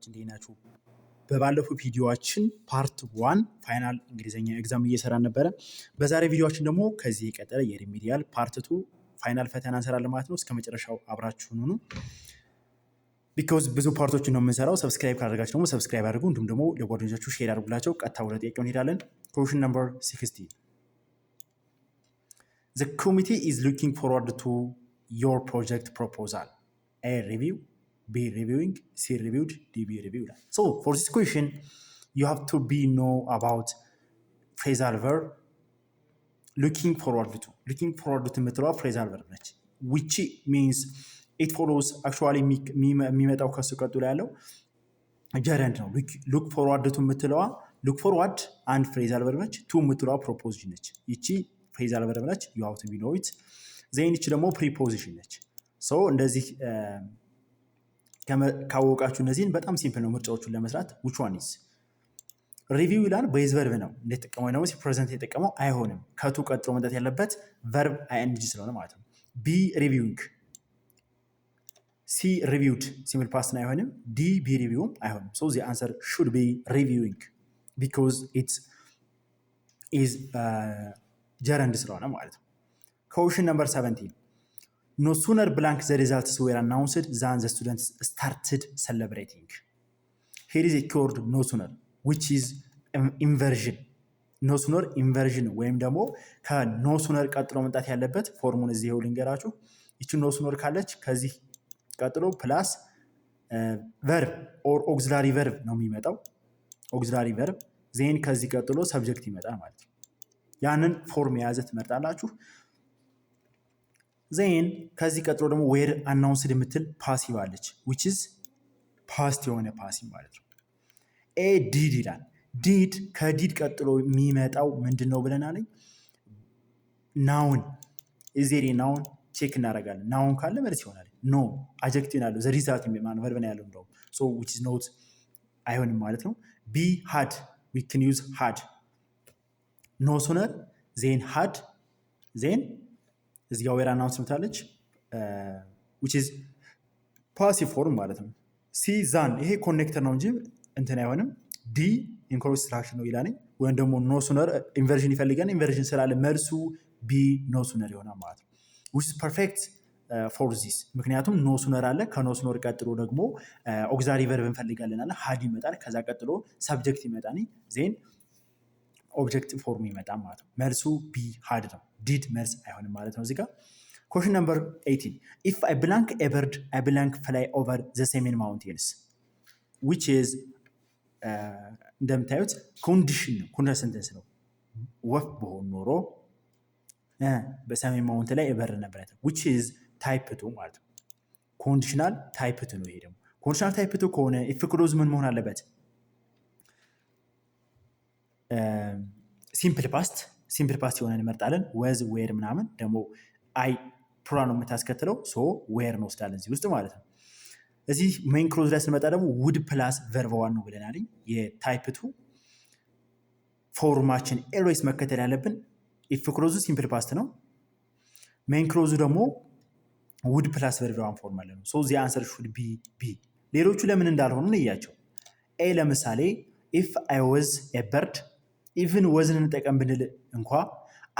እንዴት ናችሁ? በባለፈው ቪዲዮአችን ፓርት 1 ፋይናል እንግሊዘኛ ኤግዛም እየሰራን ነበረ። በዛሬ ቪዲዮአችን ደግሞ ከዚህ የቀጠለ የሪሚዲያል ፓርት 2 ፋይናል ፈተና እንሰራለን ማለት ነው። እስከ መጨረሻው አብራችሁን ሁኑ። ቢኮዝ ብዙ ፓርቶችን ነው የምንሰራው። ሰብስክራይብ ካደረጋችሁ ደግሞ ሰብስክራይብ አድርጉ፣ እንዲሁም ደግሞ ለጓደኞቻችሁ ሼር አድርጉላቸው። ቀጥታ ወደ ጥያቄው እንሄዳለን። ኩዌስችን ነምበር 16 The committee is looking forward to your project proposal. A review, B reviewing, C reviewed, D be reviewed. So for this question, you have to know about phrasal verb looking forward to. Looking forward to የምትለዋ phrasal verb ነች, which means it follows actually የሚመጣው ከሱ ቀጥሎ ያለው gerund ነው። look forward to የምትለዋ look forward አንድ phrasal verb ነች፣ to የምትለዋ proposition ነች። ይቺ phrasal verb ነች, you have to know it. then ይቺ ደግሞ preposition ነች። ሶ እንደዚህ ካወቃችሁ እነዚህን በጣም ሲምፕል ነው ምርጫዎቹን ለመስራት። which one is ሪቪው ይላል ቤዝ ቨርብ ነው እንደተጠቀመው ነው ፕሬዘንት የተጠቀመው አይሆንም። ከቱ ቀጥሎ መምጣት ያለበት ቨርብ አይኤንጂ ስለሆነ ማለት ነው። ቢ ሪቪዊንግ፣ ሲ ሪቪውድ ሲምፕል ፓስት ነው አይሆንም። ዲ ቢ ሪቪውም አይሆንም። ሶ the answer should be reviewing because it is gerund ስለሆነ ማለት ነው። question number 17 No sooner blank the results were announced than the students started celebrating. Here is a keyword no sooner, which is inversion. No sooner inversion ወይም ደግሞ ከኖ ሱነር ቀጥሎ መምጣት ያለበት ፎርሙን እዚህ ይኸው ልንገራችሁ። ይቺ ኖ ሱነር ካለች ከዚህ ቀጥሎ ፕላስ ቨርብ ኦር ኦክሲላሪ ቨርብ ነው የሚመጣው። ኦክሲላሪ ቨርብ ዜን ከዚህ ቀጥሎ ሰብጀክት ይመጣል ማለት ነው። ያንን ፎርም የያዘ ትመርጣላችሁ። ዜን ከዚህ ቀጥሎ ደግሞ ዌር አናውንስድ የምትል ፓሲቭ አለች which is ፓስት የሆነ ፓሲቭ ማለት ነው። ኤ ዲድ ይላል። ዲድ ከዲድ ቀጥሎ የሚመጣው ምንድን ነው ብለናል? ናውን ኢዜሪ ናውን ቼክ እናደርጋለን። ናውን ካለ መልስ ይሆናል። ኖ አጀክቲቭ ያለው ዘ ሪዛልት የሚማን ቨርብ ነው ያለው እንደው ሶ which is not አይሆንም ማለት ነው። ቢ had we can use had no sooner ዜን had ዜን እዚህ ጋር ዌር አናውንስ ምታለች which is passive form ማለት ነው። ሲ ዛን ይሄ ኮኔክተር ነው እንጂ እንትን አይሆንም። ዲ ኢንኮንስትራክሽን ነው ይላል ወይም ደግሞ ኖ ሱነር ኢንቨርዥን ይፈልጋል። ኢንቨርዥን ስላለ መልሱ ቢ ኖ ሱነር ይሆናል ማለት ነው። which is perfect for this ምክንያቱም ኖ ሱነር አለ። ከኖ ሱነር ቀጥሎ ደግሞ ኦክሲላሪ ቨርብ እንፈልጋለን አለ። ሃድ ይመጣል። ከዛ ቀጥሎ ሰብጀክት ይመጣል። ዜን ኦብጀክት ፎርም ይመጣል ማለት ነው። መልሱ ቢ ሃድ ነው። ዲድ መልስ አይሆንም ማለት ነው። እዚህ ጋር question number 18 if I blank a bird I blank fly over the same mountains which is እንደምታዩት ኮንዲሽን ነው። ኮንዲሽን ሴንተንስ ነው። ወፍ በሆን ኖሮ በሰሜን ማውንት ላይ እበር ነበር which is type 2 ማለት ነው። ኮንዲሽናል ታይፕ 2 ነው። ይሄ ደግሞ ኮንዲሽናል ታይፕ 2 ከሆነ if ክሎዝ ምን መሆን አለበት? ሲምፕል ፓስት የሆነ እንመርጣለን። ወዝ ዌር ምናምን ደግሞ አይ ፕሉራል ነው የምታስከትለው። ሶ ዌር ነው ወስዳለን እዚህ ውስጥ ማለት ነው። እዚህ ሜን ክሎዝ ላይ ስንመጣ ደግሞ ውድ ፕላስ ቨርብ ዋን ነው ብለናል። የታይፕ 2 ፎርማችን ኤልዌይስ መከተል ያለብን ኢፍ ክሎዙ ሲምፕል ፓስት ነው። ሜን ክሎዙ ደግሞ ውድ ፕላስ ቨርብ ዋን ፎርም አለ ነው። ሶ ዚ አንሰር ሹድ ቢ ቢ። ሌሎቹ ለምን እንዳልሆኑ እንያቸው። ኤ ለምሳሌ ኢፍ አይ ወዝ ኤ በርድ ኢቭን ወዝን እንጠቀም ብንል እንኳ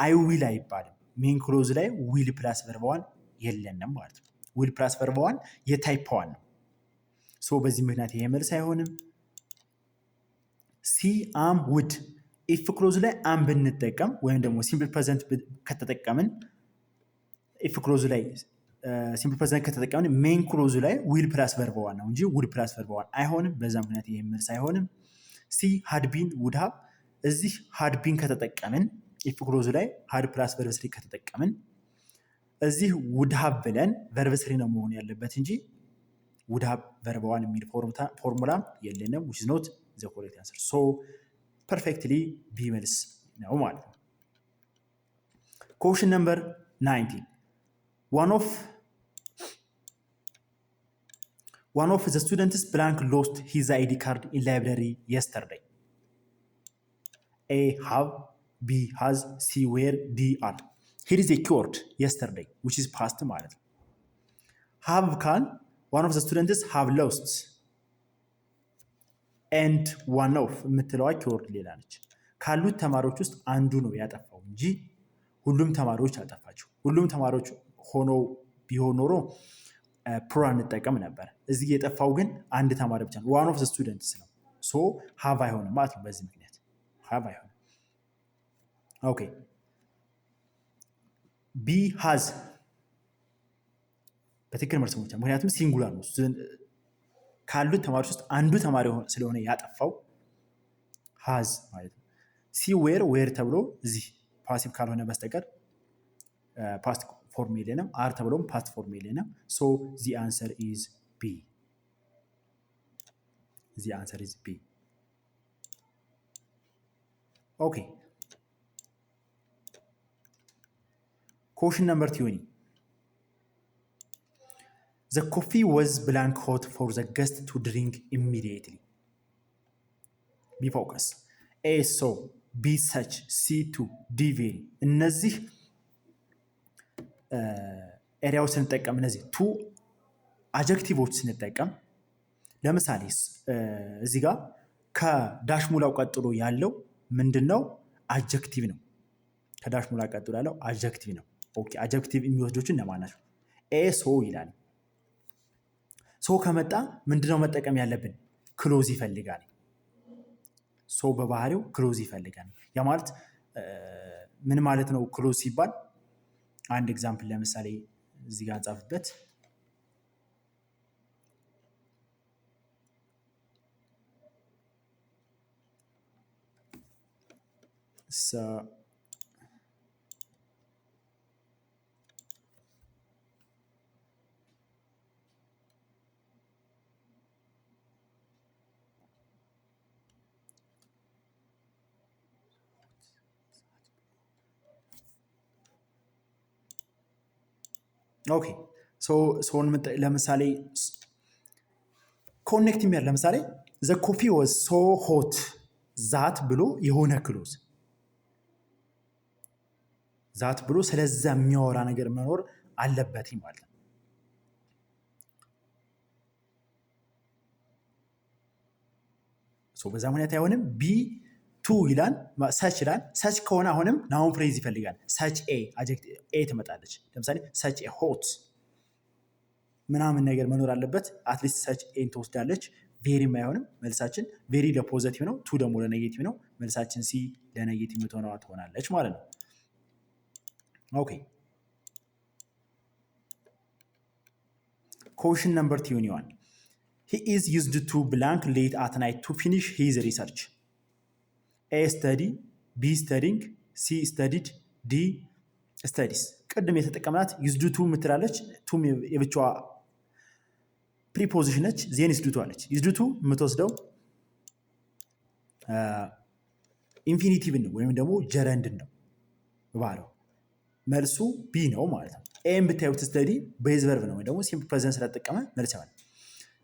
አይ ዊል አይባልም። ሜን ክሎዝ ላይ ዊል ፕላስ ቨርብ ዋን የለንም ማለት ነው። ዊል ፕላስ ቨርብ ዋን የታይፕ ዋን ነው። ሶ በዚህ ምክንያት ይሄ መልስ አይሆንም። ሲ አም ውድ ኢፍ ክሎዝ ላይ አም ብንጠቀም ወይም ደግሞ ሲምፕል ፕሬዘንት ከተጠቀምን ኢፍ ክሎዝ ላይ ሲምፕል ፕሬዘንት ከተጠቀምን ሜን ክሎዝ ላይ ዊል ፕላስ ቨርብ ዋን ነው እንጂ ውድ ፕላስ ቨርብ ዋን አይሆንም። በዛ ምክንያት ይሄ መልስ አይሆንም። ሲ ሃድ ቢን ውድ ሃብ እዚህ ሃድ ቢን ከተጠቀምን ኢፍ ክሎዝ ላይ ሃድ ፕላስ ቨርብ ስሪ ከተጠቀምን እዚህ ውድ ሃብ ብለን ቨርብ ስሪ ነው መሆን ያለበት እንጂ ውድ ሃብ ቨርብ ዋን የሚል ፎርሙላ የለንም። which is not the correct answer. so perfectly ቢ መልስ ነው ማለት ነው። question number 19 one of the students blank lost his ID card in library yesterday. A have, B has, C were, D are. Here is a keyword yesterday which is past ማለት ነው። have ካል one of the students have lost ኤንድ ዋን ኦፍ የምትለዋ ኪወርድ ሌላ ነች። ካሉት ተማሪዎች ውስጥ አንዱ ነው ያጠፋው እንጂ ሁሉም ተማሪዎች አጠፋቸው። ሁሉም ተማሪዎች ሆኖ ቢሆን ኖሮ ፕሮ እንጠቀም ነበር። እዚህ የጠፋው ግን አንድ ተማሪ ብቻ ነው። ዋን ኦፍ ስቱደንትስ ነው። ሶ ሃቭ አይሆንም ማለት ነው። በዚህ ምክንያት ሃቭ አይሆንም። ኦኬ ቢ ሃዝ በትክክል መልስ ብቻ፣ ምክንያቱም ሲንጉላር ነው። ካሉት ተማሪዎች ውስጥ አንዱ ተማሪ ስለሆነ ያጠፋው ሃዝ ማለት ነው። ሲ ዌር ዌር ተብሎ እዚህ ፓሲቭ ካልሆነ በስተቀር ፓስት ፎርም የለንም። አር ተብሎም ፓስት ፎርም የለንም። ሶ ዚ አንሰር ኢዝ ቢ። ዚ አንሰር ኢዝ ቢ። ኦኬ ኮሽን ነምበር 20 The coffee was blank hot for the guest to drink immediately. Be focus. A so, B such, C to, D very. እነዚህ ኤሪያዎች ስንጠቀም እነዚህ ቱ አጀክቲቮች ስንጠቀም ለምሳሌ እዚህ ጋር ከዳሽ ሙላው ቀጥሎ ያለው ምንድነው? አጀክቲቭ ነው። ከዳሽ ሙላ ቀጥሎ ያለው አጀክቲቭ ነው። ኦኬ አጀክቲቭ የሚወስዶቹ እነማን ናቸው? ኤ ሶ ይላል። ሶ ከመጣ ምንድነው መጠቀም ያለብን? ክሎዝ ይፈልጋል። ሶ በባህሪው ክሎዝ ይፈልጋል። ያ ማለት ምን ማለት ነው? ክሎዝ ሲባል አንድ ኤግዛምፕል ለምሳሌ እዚህ ጋር እንጻፍበት። ኦኬ ሶን ለምሳሌ ኮኔክት የሚያር ለምሳሌ ዘ ኮፊ ወዝ ሶ ሆት ዛት ብሎ የሆነ ክሎዝ ዛት ብሎ ስለዛ የሚያወራ ነገር መኖር አለበት ማለት ነው። ሶ በዛ ሁኔታ አይሆንም። ቢ ቱ ይላል ሰች ይላል። ሰች ከሆነ አሁንም ናውን ፍሬዝ ይፈልጋል። ሰች ኤ አጀክቲቭ ኤ ትመጣለች። ለምሳሌ ሰች ኤ ሆት ምናምን ነገር መኖር አለበት። አትሊስት ሰች ኤን ትወስዳለች። ቬሪም አይሆንም። መልሳችን ቬሪ ለፖዘቲቭ ነው፣ ቱ ደግሞ ለኔጌቲቭ ነው። መልሳችን ሲ ለኔጌቲቭ ትሆናለች ማለት ነው። ኦኬ ኮሽን ነምበር 21 he is used to blank late at night to finish his research. A study, B studying, C studied, D studies. ቅድም የተጠቀምናት used to ምትላለች። ቱ የብቻዋ ፕሪፖዚሽን ነች። ዜን used to አለች። used to የምትወስደው ኢንፊኒቲቭን ነው ወይም ደግሞ ጀረንድን ነው ባለው። መልሱ ቢ ነው ማለት ነው። ኤም ብታዩት ስተዲ ቤዝ ቨርብ ነው ወይ ደግሞ ሲምፕል ፕሬዘንት ስለተጠቀመ መልስ ይሆናል።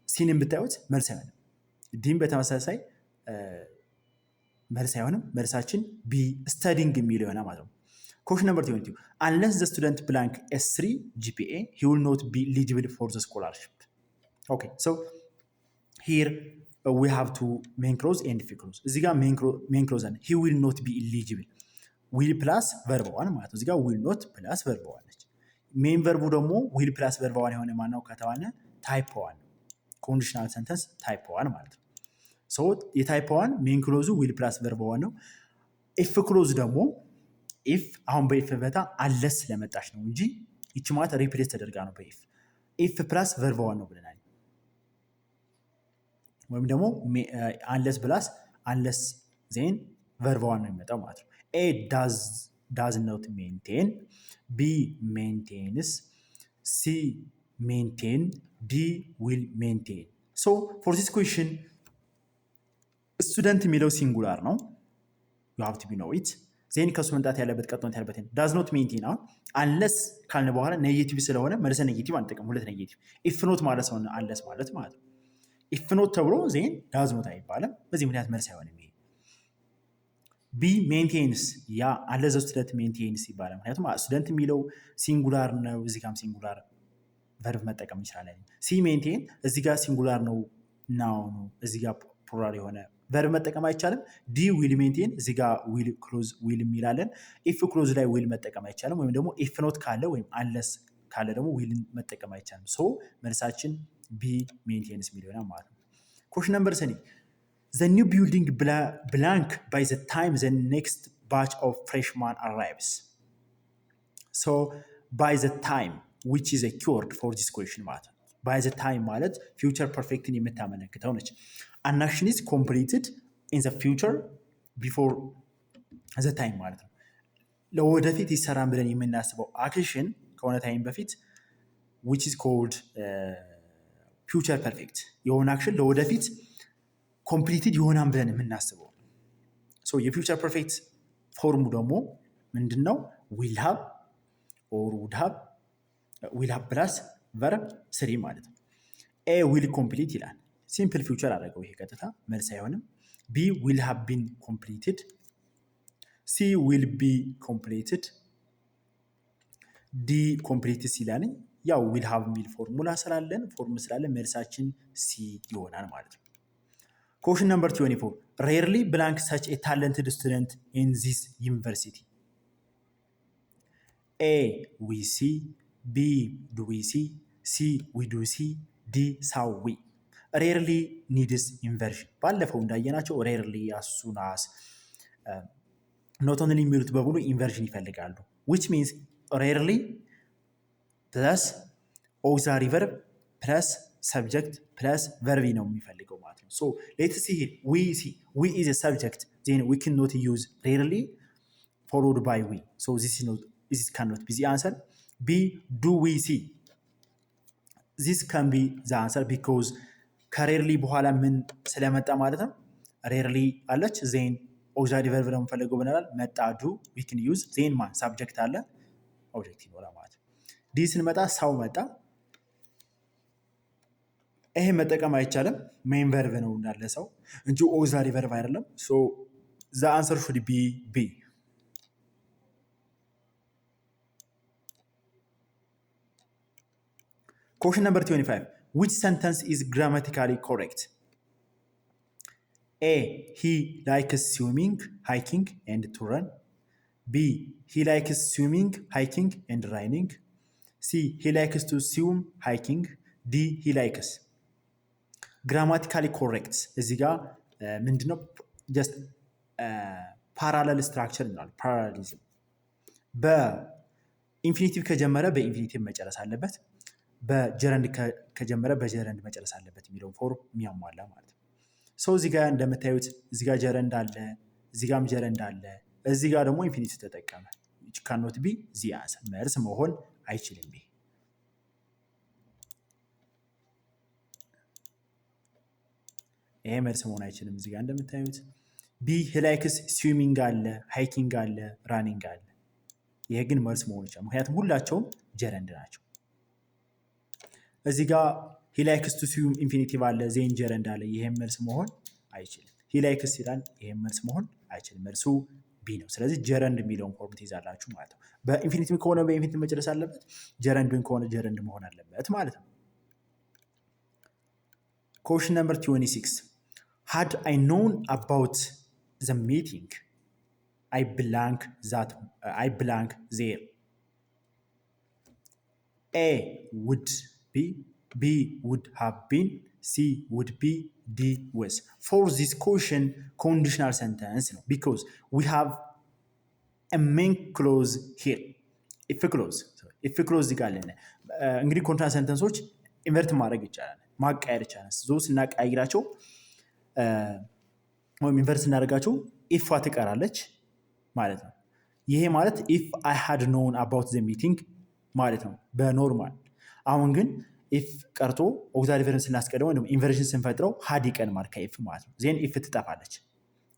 ሲንም ብታዩት መልስ አይሆንም። ዲም በተመሳሳይ መልስ አይሆንም። መልሳችን ቢ ስተዲንግ የሚለው ይሆናል ማለት ነው። ኮሽን ነምበር 22 unless the student blank S3 GPA he will not be eligible for the scholarship. Okay, so here we have to main clause and if clause. እዚህ ጋር main clause and he will not be eligible. will plus verb 1 ማለት ነው። እዚህ ጋር will not plus verb 1 ነች። ሜን ቨርቡ ደግሞ will plus verb 1 የሆነ ማነው ከተባለ ታይፕ 1 ኮንዲሽናል ሰንተንስ ታይፕ 1 ማለት ነው። ሶ የታይፕ 1 ሜን ክሎዙ will plus verb 1 ነው። ኢፍ ክሎዝ ደግሞ ኢፍ አሁን በኢፍ በታ አለስ ስለመጣች ነው እንጂ ይቺ ማለት ሪፕሌስ ተደርጋ ነው በኢፍ ኢፍ ፕላስ verb 1 ነው ብለናል። ወይም ደግሞ አንለስ ፕላስ አንለስ ዜን verb 1 ነው የሚመጣው ማለት ነው። A does not maintain, B maintains, C maintain, D will maintain. So for this question student የሚለው ሲንጉላር ነው። you have to be know it. ዜን ከሱ መምጣት ያለበት ቀጥሎት ያለበት does not maintain ነው። unless ካልን በኋላ ኔጌቲቭ ስለሆነ መልሰ ኔጌቲቭ አንጠቀም። ሁለት ኔጌቲቭ if not ማለት ነው unless ማለት ነው። if not ተብሎ ዜን does not አይባልም። በዚህ ምክንያት መልስ አይሆንም። ይሄ ቢ ሜንቴንስ ያ አለ ዘ ስቱደንት ሜንቴንስ ይባላል። ምክንያቱም ስቱደንት የሚለው ሲንጉላር ነው። እዚህ ጋርም ሲንጉላር ቨርብ መጠቀም እንችላለን። ሲ ሜንቴን እዚህ ጋር ሲንጉላር ነው ናው ነው። እዚህ ጋር ፕሉራል የሆነ ቨርብ መጠቀም አይቻልም። ዲ ዊል ሜንቴን እዚህ ጋር ዊል ክሎዝ ዊል የሚላለን ኢፍ ክሎዝ ላይ ዊል መጠቀም አይቻልም። ወይም ደግሞ ኢፍ ኖት ካለ ወይም አንለስ ካለ ደግሞ ዊልን መጠቀም አይቻልም። ሶ መልሳችን ቢ ሜንቴንስ የሚል ይሆናል ማለት ነው። ኮሽን ነምበር 3 the new building blank by the time the next batch of freshmen arrives. So by the time which is a keyword for this question ማለት ነው። by the time ማለት future perfectን የምታመለክተው ነች። an action is completed in the future before the time ማለት ነው። ለወደፊት ይሰራን ብለን የምናስበው አክሽን ከሆነ ታይም በፊት which is called future perfect የሆነ አክሽን ለወደፊት ኮምፕሊትድ ይሆናን ብለን የምናስበው። ሶ የፊውቸር ፐርፌክት ፎርሙ ደግሞ ምንድነው? ዊል ሃብ ኦር ውድ ሃብ ዊል ሃብ ፕላስ ቨርብ ስሪ ማለት ነው። ኤ ዊል ኮምፕሊት ይላል። ሲምፕል ፊውቸር አደረገው። ይሄ ቀጥታ መልስ አይሆንም። ቢ ዊል ሃብ ቢን ኮምፕሊትድ፣ ሲ ዊል ቢ ኮምፕሊትድ፣ ዲ ኮምፕሊትድ ሲላል ያው ዊል ሃብ የሚል ፎርሙላ ስላለን መልሳችን ሲ ይሆናል ማለት ነው። Question number 24. Rarely blank such a talented student in this university. A. We see. B. Do we see? C. We do see. D. Saw we. Rarely needs inversion. ባለፈው እንዳየናቸው rarely as soon as not only የሚሉት በሙሉ inversion ይፈልጋሉ. Which means rarely plus auxiliary verb plus subject plus verb ነው የሚፈልገው ማለት ነው። So let's see here. We is a subject. Then we cannot use rarely followed by we. So this cannot be the answer. B. Do we see? This can be the answer because rarely በኋላ ምን ስለመጣ ማለት ነው። rarely አለች then auxiliary verb ነው የምፈልገው ብለናል። መጣ do we can use then ማን subject አለ object ይኖራል ማለት ነው። ዲ ስንመጣ ሳው መጣ። ይሄ መጠቀም አይቻልም። ሜን ቨርብ ነው እንዳለ ሰው እንጂ ኦክሲላሪ ቨርብ አይደለም። ሶ the answer should be B. Question number 25. Which sentence is grammatically correct? A. He likes swimming, hiking, and to run. B. He likes swimming, hiking, and running. C. He likes to swim, hiking. D. He likes. ግራማቲካሊ ኮሬክት እዚህ ጋር ምንድነው? ጀስት ፓራለል ስትራክቸር ይላል። ፓራሊዝም በኢንፊኒቲቭ ከጀመረ በኢንፊኒቲቭ መጨረስ አለበት፣ በጀረንድ ከጀመረ በጀረንድ መጨረስ አለበት የሚለውን ፎርም የሚያሟላ ማለት ነው። ሰው እዚህ ጋር እንደምታዩት እዚህ ጋር ጀረንድ አለ፣ እዚህ ጋርም ጀረንድ አለ፣ እዚህ ጋር ደግሞ ኢንፊኒቲቭ ተጠቀመ። ካኖት ቢ ዚ አንሰር መልስ መሆን አይችልም። ይሄ መልስ መሆን አይችልም። እዚህ ጋር እንደምታዩት ቢ ሂላይክስ ስዊሚንግ አለ፣ ሃይኪንግ አለ፣ ራኒንግ አለ። ይሄ ግን መልስ መሆን ይችላል፣ ምክንያቱም ሁላቸውም ጀረንድ ናቸው። እዚህ ጋር ሂላይክስ ቱ ስዊም ኢንፊኒቲቭ አለ፣ ዜን ጀረንድ አለ። ይሄም መልስ መሆን አይችልም። ሂላይክስ ይላል፣ ይሄም መልስ መሆን አይችልም። መልሱ ቢ ነው። ስለዚህ ጀረንድ የሚለውን ፎርም ትይዛላችሁ ማለት ነው። በኢንፊኒቲቭ ከሆነ በኢንፊኒቲቭ መጨረስ አለበት፣ ጀረንድን ከሆነ ጀረንድ መሆን አለበት ማለት ነው። Question number 26. Had I known about the meeting, I blank there. A would be, B would have been, C would be, D was. For this question, conditional sentence because we have a main clause here. If clause ይጋለነ እንግዲህ ኮንትራክት ሰንተንሶች ኢንቨርት ማድረግ ይቻላል፣ ማቀየር ይቻላል። ዞስ እና ቀይራቸው ወይም ኢንቨርስ እናደርጋቸው ኢፍ ትቀራለች ማለት ነው። ይሄ ማለት ኢፍ አይ ሃድ ኖውን አባውት ዘ ሚቲንግ ማለት ነው በኖርማል። አሁን ግን ኢፍ ቀርቶ ኦክሲላሪ ቨርብ ስናስቀድመው ወይም ኢንቨርሽን ስንፈጥረው ሃድ ይቀድማል ከኢፍ ማለት ነው። ዜን ኢፍ ትጠፋለች።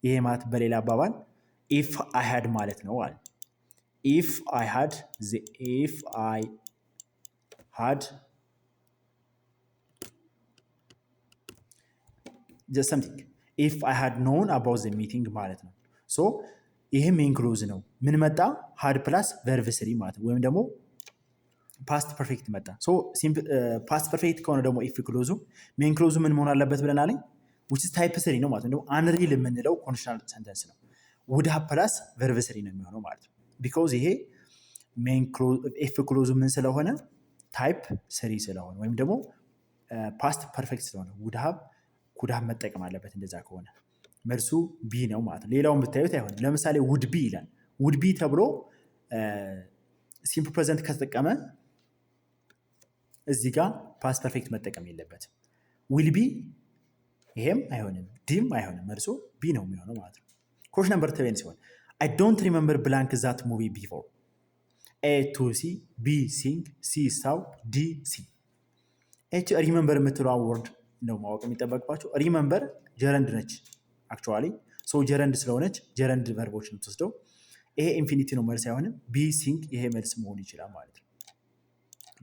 ይሄ ማለት በሌላ አባባል ኢፍ አይ ሃድ ማለት ነው አለ። ኢፍ አይ ሃድ just something if I had known about the meeting ማለት ነው። ሶ ይሄ ሜን ክሎዝ ነው። ምን መጣ? ሃድ ፕላስ ቨርብ ስሪ ማለት ነው። ወይም ደግሞ ፓስት ፐርፌክት መጣ። ሶ ፓስት ፐርፌክት ከሆነ ደግሞ ኢፍ ክሎዙ ሜን ክሎዙ ምን መሆን አለበት ብለናል? which is type 3 ነው ማለት ነው። አንሪል የምንለው ኮንዲሽናል ሰንተንስ ነው። ውድ ሃቭ ፕላስ ቨርብ 3 ነው የሚሆነው ማለት ነው። ቢኮዝ ይሄ ሜን ኤፍ ክሎዙ ምን ስለሆነ ታይፕ 3 ስለሆነ ወይም ደግሞ ፓስት ፐርፌክት ስለሆነ ውድ ሃቭ ኩድ ሃቭ መጠቀም አለበት። እንደዛ ከሆነ መልሱ ቢ ነው ማለት ነው። ሌላውን ብታዩት አይሆንም። ለምሳሌ ውድ ቢ ይላል። ውድ ቢ ተብሎ ሲምፕል ፕሬዘንት ከተጠቀመ እዚህ ጋር ፓስት ፐርፌክት መጠቀም የለበትም። ዊል ቢ ይሄም አይሆንም፣ ዲም አይሆንም። መልሱ ቢ ነው የሚሆነው ማለት ነው። ኮሽ ነምበር 7 ሲሆን አይ ዶንት ሪመምበር ብላንክ ዛት ሙቪ ቢፎር ኤ ቱ ሲ ቢ ሲንግ ሲ ሳው ዲ ሲ። ኤች ሪመምበር የምትለው ወርድ ነው ማወቅ የሚጠበቅባቸው። ሪመምበር ጀረንድ ነች አክቹዋሊ ሶ ጀረንድ ስለሆነች ጀረንድ ቨርቦች ነው የምትወስደው። ይሄ ኢንፊኒቲ ነው መልስ አይሆንም። ቢ ሲንግ ይሄ መልስ መሆን ይችላል ማለት ነው።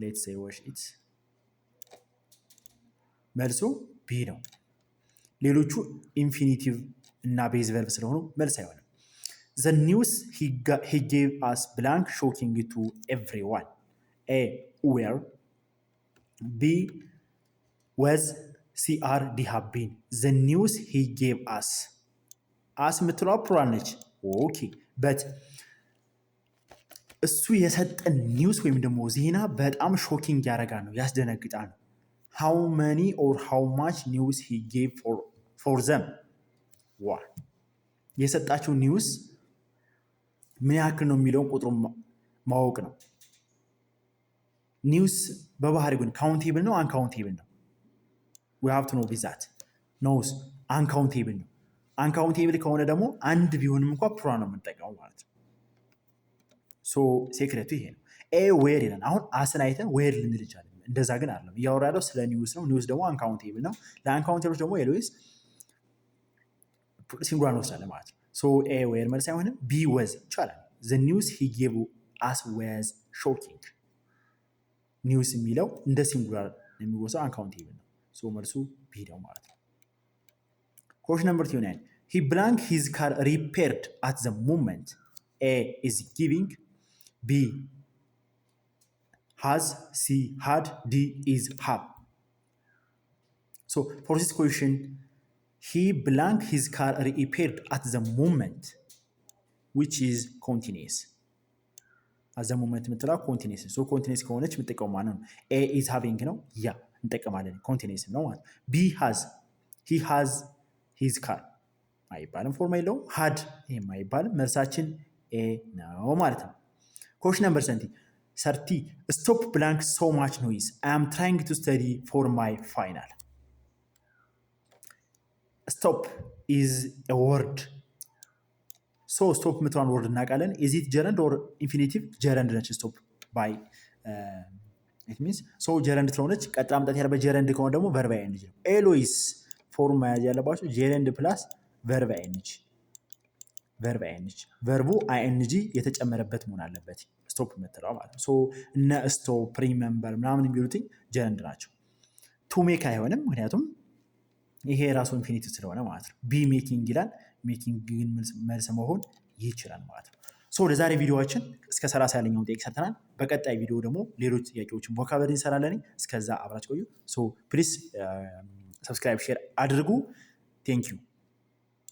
ሌትስ ሴይ ዋሽ ኢት መልሱ ቢ ነው። ሌሎቹ ኢንፊኒቲቭ እና ቤዝ ቨርብ ስለሆኑ መልስ አይሆንም። The news he gave us blank shocking to everyone. A where B was C R D have been. The news he gave us የምትለው ፕሉራል ነች። ኦኬ በት እሱ የሰጠን ኒውስ ወይም ደግሞ ዜና በጣም ሾኪንግ ያደርጋል ነው ያስደነግጣል ነው። how many or how much news he gave for them የሰጣቸው ኒውስ ምን ያክል ነው የሚለውን ቁጥሩን ማወቅ ነው። ኒውስ በባህሪ ግን ካውንቴብል ነው አንካውንቴብል ነው? we have to know that ኖውስ አንካውንቴብል ነው። አንካውንቴብል ከሆነ ደግሞ አንድ ቢሆንም እንኳን ፕሉራል ነው የምንጠቀመው ማለት ነው። ሶ ሴክሬቱ ይሄ ነው። ኤ ዌር ይላል። አሁን አስን አይተን ዌር ልንል ይቻላል። እንደዛ ግን አይደለም። እያወራ ያለው ስለ ኒውስ ነው። ኒውስ ደግሞ አንካውንቴብል ነው። ለአንካውንቴብሎች ደግሞ ኤልዌይስ ሲንጉላር እንወስዳለን ማለት ነው። ሶ ኤ ዌር መልስ አይሆንም። ቢ ወዝ ይቻላል። the news he gave us was shocking። ኒውስ የሚለው እንደ ሲንጉላር የሚወሰው አንካውንቴብል ነው። ሶ መልሱ ቢ ነው ማለት ነው። ኮሽን ነምበር 29 he blank his car repaired at the moment. A is giving, B has, C had, D is have. So for this question he blank his car repaired at the moment, which is continuous. at the moment የምትለው continuous so continuous ከሆነች የምትጠቀመው ማለት ነው። A is having ነው ያ እንጠቀማለን continuous ነው ማለት። B has he has his car አይባልም ፎርማ የለውም። had ይሄም አይባልም። መልሳችን ኤ ነው ማለት ነው። ኮሽን ነምበር 30 stop blank so much noise I am trying to study for my final. stop is a word. so stop የምትለውን ወርድ እናውቃለን። is it gerund or infinitive? gerund ነች stop by it means so gerund ስለሆነች ቀጥላ መምጣት ያለበት gerund ከሆነ ደግሞ verb ing ነው። ኤሎይስ ፎርም መያዝ ያለባቸው gerund plus verb ing ቨርቡ ing የተጨመረበት መሆን አለበት ስቶፕ የምትለው ማለት ነው። ሶ እነ ስቶፕ ሪመምበር ምናምን የሚሉትኝ ጀረንድ ናቸው። ቱ ሜክ አይሆንም ምክንያቱም ይሄ ራሱ ኢንፊኒቲቭ ስለሆነ ማለት ነው። ቢ ሜኪንግ ይላል። ሜኪንግ ግን መልስ መሆን ይችላል ማለት ነው። ሶ ለዛሬ ቪዲዮዎችን እስከ 30 ያለኛውን ጥያቄ ሰርተናል። በቀጣይ ቪዲዮ ደግሞ ሌሎች ጥያቄዎችን ቮካብላሪ እንሰራለን። እስከዛ አብራችሁ ቆዩ። ሶ ፕሊዝ ሰብስክራይብ ሼር አድርጉ። ቴንክ ዩ